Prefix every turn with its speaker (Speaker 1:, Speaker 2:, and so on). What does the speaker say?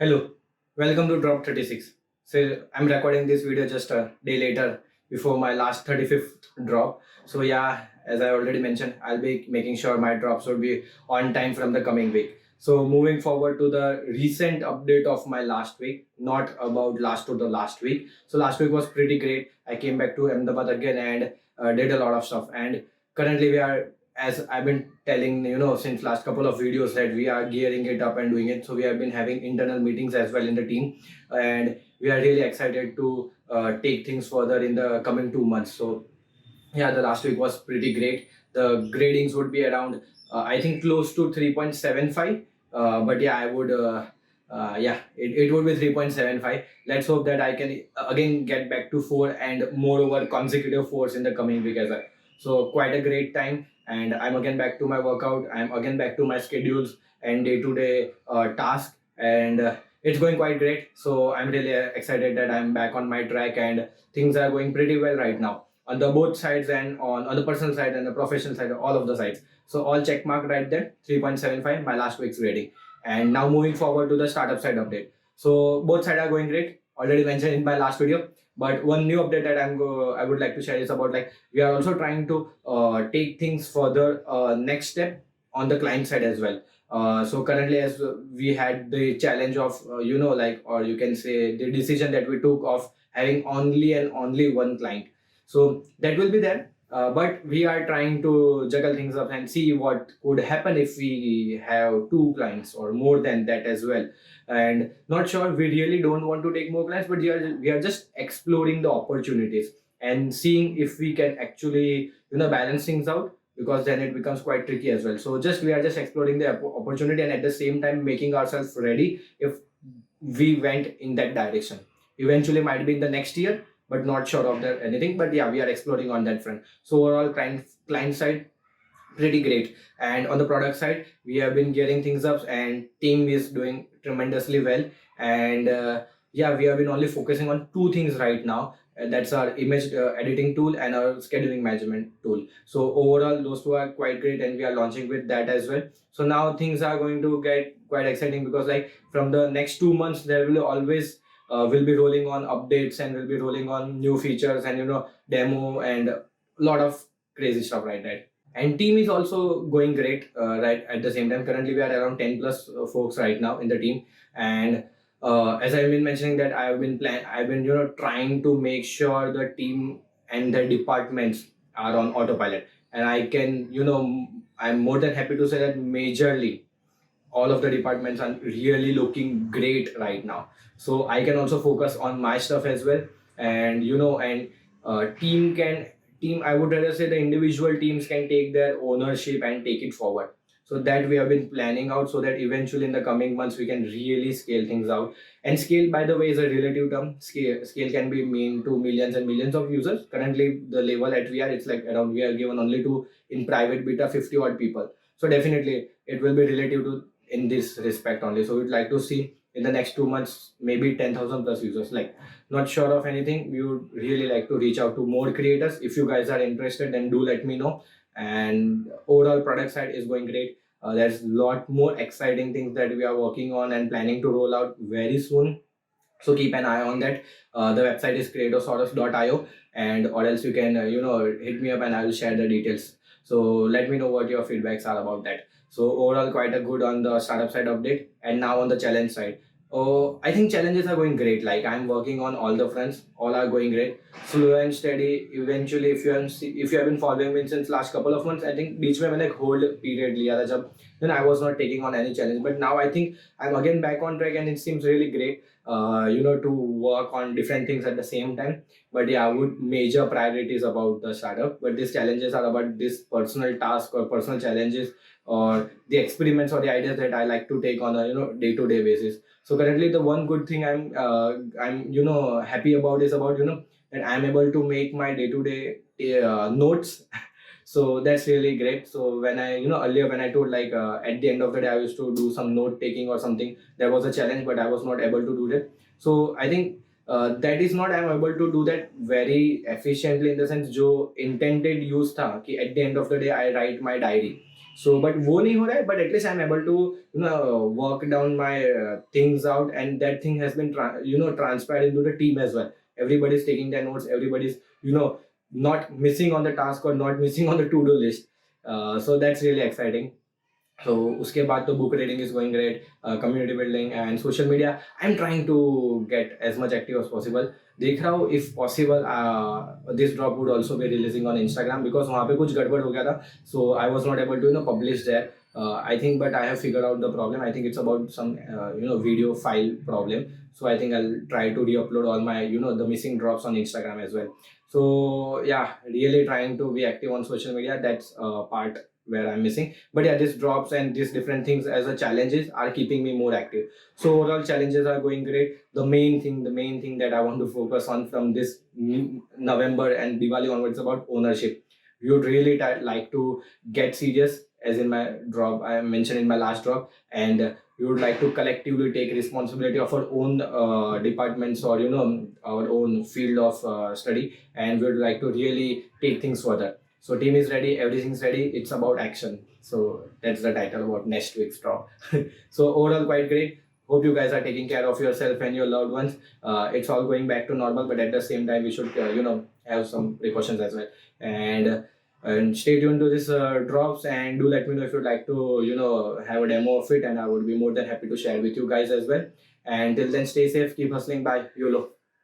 Speaker 1: Hello, welcome to Drop 36. So I'm recording this video just a day later before my last 35th drop. So yeah, as I already mentioned, I'll be making sure my drops will be on time from the coming week. So moving forward to the recent update of my last week, not about last to the last week. So last week was pretty great. I came back to Ahmedabad again and did a lot of stuff. And currently we are, as I've been telling, since last couple of videos, that we are gearing it up and doing it. So we have been having internal meetings as well in the team, and we are really excited to take things further in the coming 2 months. So yeah, the last week was pretty great. The gradings would be around, I think, close to 3.75. But yeah, I would. Yeah, it would be 3.75. Let's hope that I can again get back to 4 and moreover consecutive 4s in the coming week as well. So quite a great time, and I'm again back to my workout. I'm again back to my schedules and day-to-day tasks, and it's going quite great. So I'm really excited that I'm back on my track and things are going pretty well right now on the both sides, and on the personal side and the professional side, all of the sides. So all check mark right there, 3.75, my last week's rating. And now moving forward to the startup side update. So both sides are going great. Already mentioned in my last video. But one new update that I would like to share is about, like, we are also trying to take things further, next step on the client side as well. So currently, as we had the challenge of, or you can say the decision that we took of having only and only one client. So that will be there. But we are trying to juggle things up and see what could happen if we have two clients or more than that as well. And not sure, we really don't want to take more clients, but we are just exploring the opportunities and seeing if we can actually balance things out, because then it becomes quite tricky as well. So just we are just exploring the opportunity and at the same time making ourselves ready if we went in that direction. Eventually might be in the next year, but not sure of that anything. But yeah, we are exploring on that front. So overall, client side pretty great, and on the product side we have been gearing things up and team is doing tremendously well. And yeah, we have been only focusing on two things right now. That's our image editing tool and our scheduling management tool. So overall those two are quite great, and we are launching with that as well. So now things are going to get quite exciting, because like from the next 2 months there will always will be rolling on updates, and will be rolling on new features and demo and a lot of crazy stuff right there. And team is also going great, right at the same time. Currently we are around 10 plus folks right now in the team. And as I've been mentioning that I've been trying to make sure the team and the departments are on autopilot. And I can, I'm more than happy to say that majorly all of the departments are really looking great right now. So I can also focus on my stuff as well. And team can team I would rather say the individual teams can take their ownership and take it forward. So that we have been planning out, so that eventually in the coming months we can really scale things out. And scale, by the way, is a relative term. Scale can be mean to millions and millions of users. Currently the level that we are, it's like around, we are given only to in private beta 50 odd people. So definitely it will be relative to in this respect only. So we'd like to see in the next 2 months maybe 10,000 plus users. Like, not sure of anything. We would really like to reach out to more creators. If you guys are interested, then do let me know. And overall product side is going great. There's a lot more exciting things that we are working on and planning to roll out very soon. So keep an eye on that. The website is creatosaurus.io, and or else you can hit me up and I will share the details. So let me know what your feedbacks are about that. So overall quite a good on the startup side update. And now on the challenge side, oh, I think challenges are going great. Like, I'm working on all the fronts, all are going great, slow and steady. Eventually, if you have been following me since last couple of months, I think बीच में मैंने एक hold period लिया था जब then I was not taking on any challenge. But now I think I'm again back on track, and it seems really great. To work on different things at the same time. But yeah, would major priorities about the startup. But these challenges are about this personal task or personal challenges, or the experiments or the ideas that I like to take on a day-to-day basis. So currently, the one good thing I'm happy about is about that I'm able to make my day-to-day notes. So that's really great. So when I earlier when I told, like, at the end of the day I used to do some note taking or something, there was a challenge, but I was not able to do that. So I think that is not, I'm able to do that very efficiently, in the sense जो intended use था कि at the end of the day I write my diary. So but वो नहीं हो रहा है, but at least I'm able to work down my things out, and that thing has been transferred into the team as well. Everybody's taking their notes, everybody's not missing on the task or not missing on the to-do list. So that's really exciting. So उसके बाद तो book reading is going great, community building and social media. I'm trying to get as much active as possible. देख रहा हूँ if possible this drop would also be releasing on Instagram, because वहाँ पे कुछ गड़बड़ हो गया था, so I was not able to publish there. I think, but I have figured out the problem. I think it's about some video file problem. So I think I'll try to re-upload all my the missing drops on Instagram as well. So yeah, really trying to be active on social media. That's part where I'm missing. But yeah, these drops and these different things as a challenges are keeping me more active. So overall challenges are going great. The main thing that I want to focus on from this November and Diwali onwards is about ownership. We would really like to get serious, as in my drop I mentioned in my last drop, and we would like to collectively take responsibility of our own departments, or our own field of study, and we would like to really take things further. So team is ready, everything's ready. It's about action. So that's the title about next week's drop. So overall, quite great. Hope you guys are taking care of yourself and your loved ones. It's all going back to normal, but at the same time, we should have some precautions as well. And stay tuned to this drops, and do let me know if you'd like to have a demo of it, and I would be more than happy to share with you guys as well. And till then, stay safe, keep hustling. Bye. YOLO.